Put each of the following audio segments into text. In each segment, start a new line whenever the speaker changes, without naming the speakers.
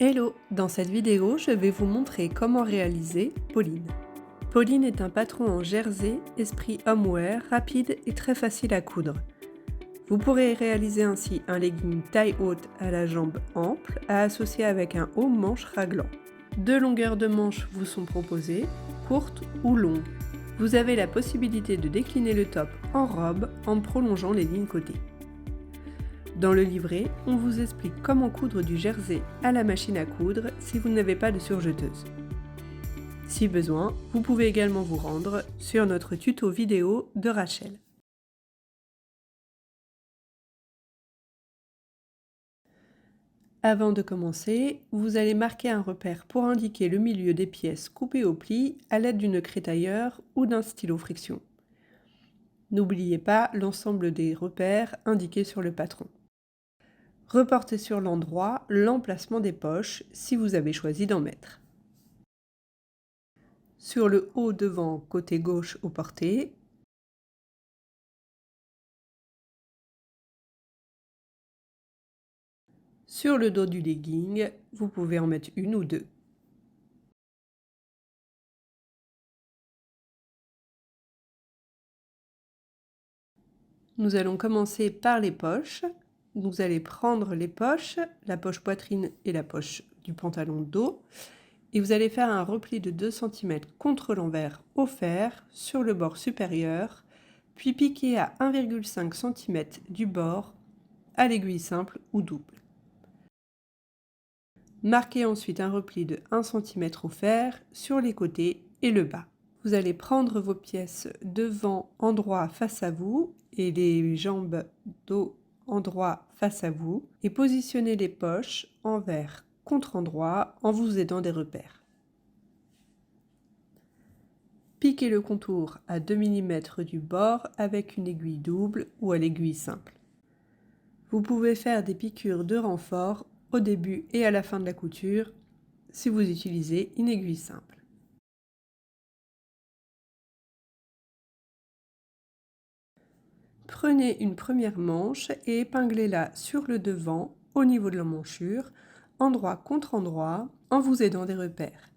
Hello! Dans cette vidéo, je vais vous montrer comment réaliser Pauline. Pauline est un patron en jersey, esprit homeware, rapide et très facile à coudre. Vous pourrez réaliser ainsi un legging taille haute à la jambe ample à associer avec un haut manche raglant. Deux longueurs de manches vous sont proposées, courtes ou longues. Vous avez la possibilité de décliner le top en robe en prolongeant les lignes côté. Dans le livret, on vous explique comment coudre du jersey à la machine à coudre si vous n'avez pas de surjeteuse. Si besoin, vous pouvez également vous rendre sur notre tuto vidéo de Rachel. Avant de commencer, vous allez marquer un repère pour indiquer le milieu des pièces coupées au pli à l'aide d'une craie tailleur ou d'un stylo friction. N'oubliez pas l'ensemble des repères indiqués sur le patron. Reportez sur l'endroit l'emplacement des poches si vous avez choisi d'en mettre. Sur le haut devant côté gauche au porté, sur le dos du legging, vous pouvez en mettre une ou deux. Nous allons commencer par les poches. Vous allez prendre les poches, la poche poitrine et la poche du pantalon dos, et vous allez faire un repli de 2 cm contre l'envers au fer sur le bord supérieur, puis piquer à 1,5 cm du bord à l'aiguille simple ou double. Marquez ensuite un repli de 1 cm au fer sur les côtés et le bas. Vous allez prendre vos pièces devant endroit face à vous et les jambes dos endroit face à vous et positionner les poches envers contre endroit en vous aidant des repères. Piquez le contour à 2 mm du bord avec une aiguille double ou à l'aiguille simple. Vous pouvez faire des piqûres de renfort au début et à la fin de la couture si vous utilisez une aiguille simple. Prenez une première manche et épinglez-la sur le devant au niveau de l'emmanchure, endroit contre endroit, en vous aidant des repères.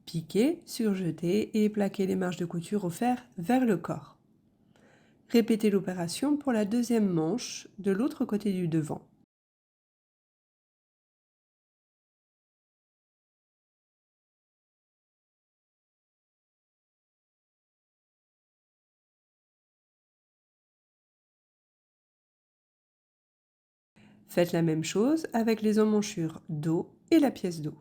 Piquez, surjetez et plaquez les marges de couture au fer vers le corps. Répétez l'opération pour la deuxième manche de l'autre côté du devant. Faites la même chose avec les emmanchures dos et la pièce dos.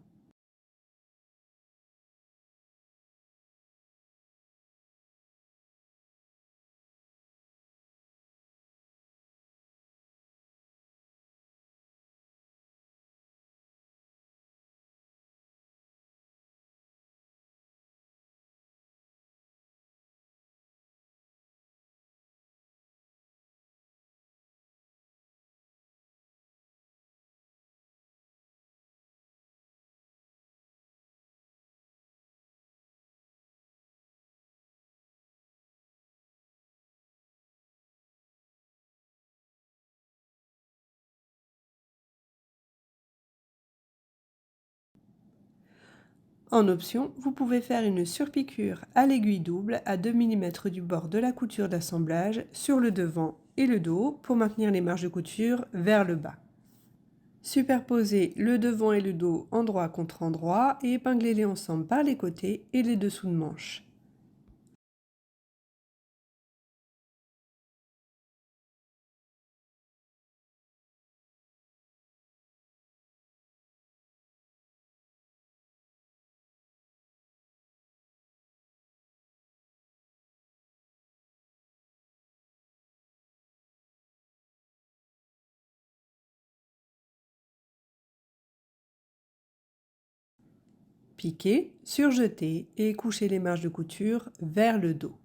En option, vous pouvez faire une surpiqûre à l'aiguille double à 2 mm du bord de la couture d'assemblage sur le devant et le dos pour maintenir les marges de couture vers le bas. Superposez le devant et le dos endroit contre endroit et épinglez-les ensemble par les côtés et les dessous de manche. Piquez, surjetez et couchez les marges de couture vers le dos.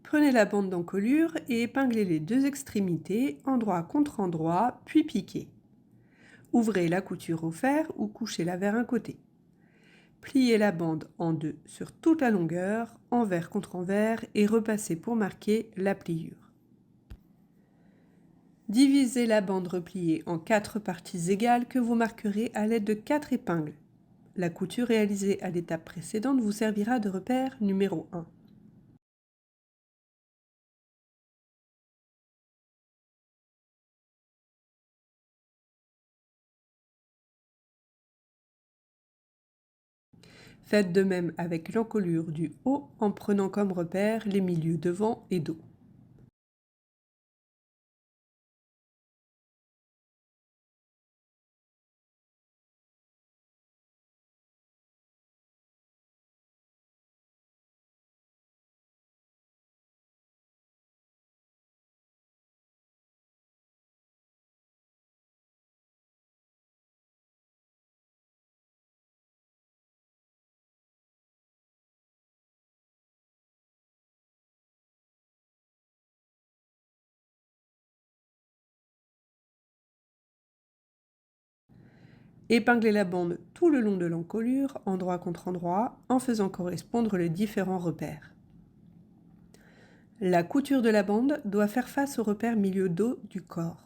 Prenez la bande d'encolure et épinglez les deux extrémités, endroit contre endroit, puis piquez. Ouvrez la couture au fer ou couchez-la vers un côté. Pliez la bande en deux sur toute la longueur, envers contre envers, et repassez pour marquer la pliure. Divisez la bande repliée en 4 parties égales que vous marquerez à l'aide de 4 épingles. La couture réalisée à l'étape précédente vous servira de repère numéro 1. Faites de même avec l'encolure du haut en prenant comme repère les milieux devant et dos. Épinglez la bande tout le long de l'encolure, endroit contre endroit, en faisant correspondre les différents repères. La couture de la bande doit faire face au repère milieu-dos du corps.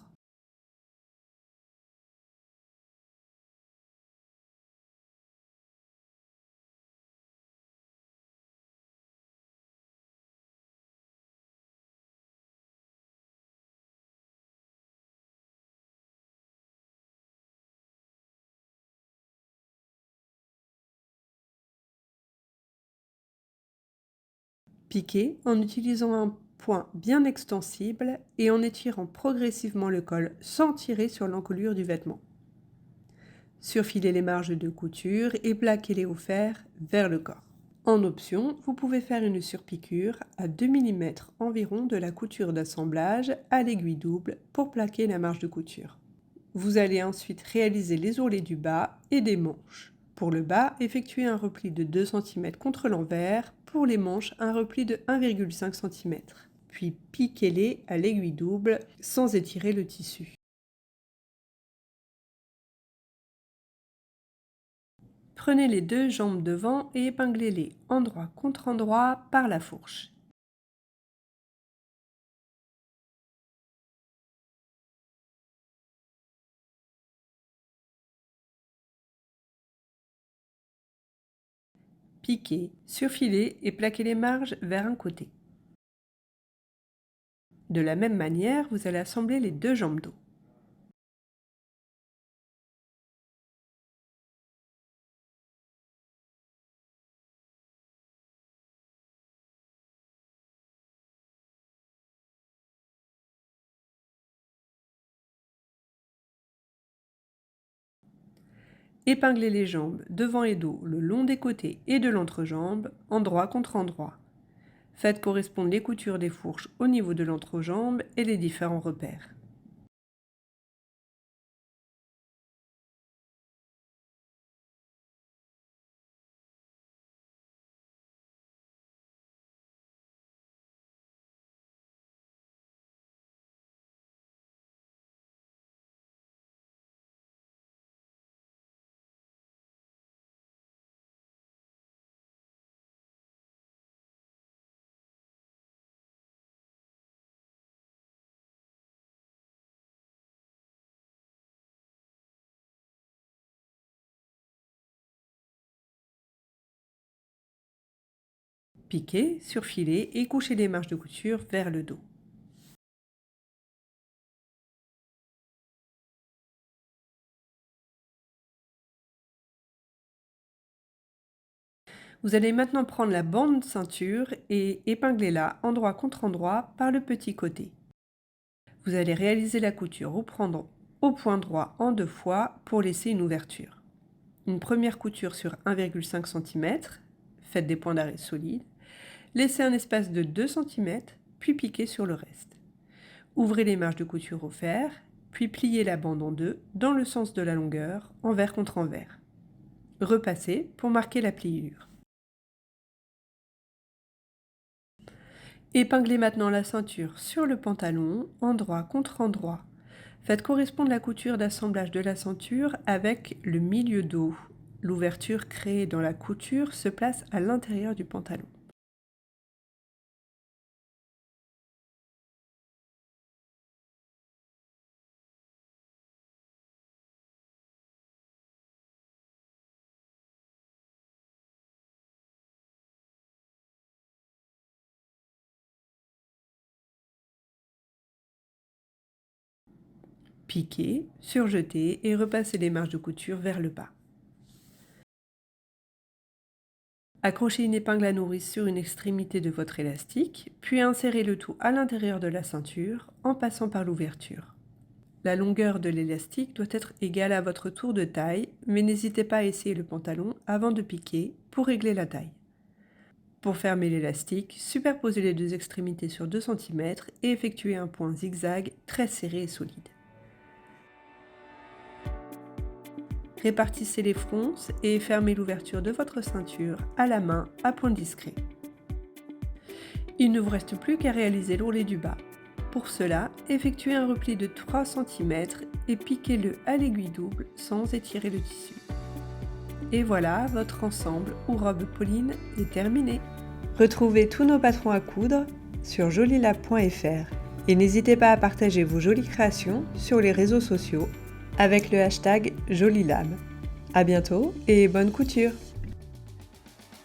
Piquez en utilisant un point bien extensible et en étirant progressivement le col sans tirer sur l'encolure du vêtement. Surfilez les marges de couture et plaquez-les au fer vers le corps. En option, vous pouvez faire une surpiqûre à 2 mm environ de la couture d'assemblage à l'aiguille double pour plaquer la marge de couture. Vous allez ensuite réaliser les ourlets du bas et des manches. Pour le bas, effectuez un repli de 2 cm contre l'envers, pour les manches un repli de 1,5 cm, puis piquez-les à l'aiguille double sans étirer le tissu. Prenez les deux jambes devant et épinglez-les endroit contre endroit par la fourche. Piquez, surfilez et plaquez les marges vers un côté. De la même manière, vous allez assembler les deux jambes dos. Épinglez les jambes devant et dos le long des côtés et de l'entrejambe, endroit contre endroit. Faites correspondre les coutures des fourches au niveau de l'entrejambe et les différents repères. Piquez, surfilez et couchez les marges de couture vers le dos. Vous allez maintenant prendre la bande ceinture et épingler-la endroit contre endroit par le petit côté. Vous allez réaliser la couture ou prendre au point droit en 2 fois pour laisser une ouverture. Une première couture sur 1,5 cm, faites des points d'arrêt solides, laissez un espace de 2 cm, puis piquez sur le reste. Ouvrez les marges de couture au fer, puis pliez la bande en deux dans le sens de la longueur, envers contre envers. Repassez pour marquer la pliure. Épinglez maintenant la ceinture sur le pantalon, endroit contre endroit. Faites correspondre la couture d'assemblage de la ceinture avec le milieu dos. L'ouverture créée dans la couture se place à l'intérieur du pantalon. Piquez, surjetez et repassez les marges de couture vers le bas. Accrochez une épingle à nourrice sur une extrémité de votre élastique, puis insérez le tout à l'intérieur de la ceinture en passant par l'ouverture. La longueur de l'élastique doit être égale à votre tour de taille, mais n'hésitez pas à essayer le pantalon avant de piquer pour régler la taille. Pour fermer l'élastique, superposez les deux extrémités sur 2 cm et effectuez un point zigzag très serré et solide. Répartissez les fronces et fermez l'ouverture de votre ceinture à la main à point discret. Il ne vous reste plus qu'à réaliser l'ourlet du bas. Pour cela, effectuez un repli de 3 cm et piquez-le à l'aiguille double sans étirer le tissu. Et voilà, votre ensemble ou robe Pauline est terminé. Retrouvez tous nos patrons à coudre sur jolilab.fr et n'hésitez pas à partager vos jolies créations sur les réseaux sociaux avec le hashtag Jolilab. À bientôt et bonne couture!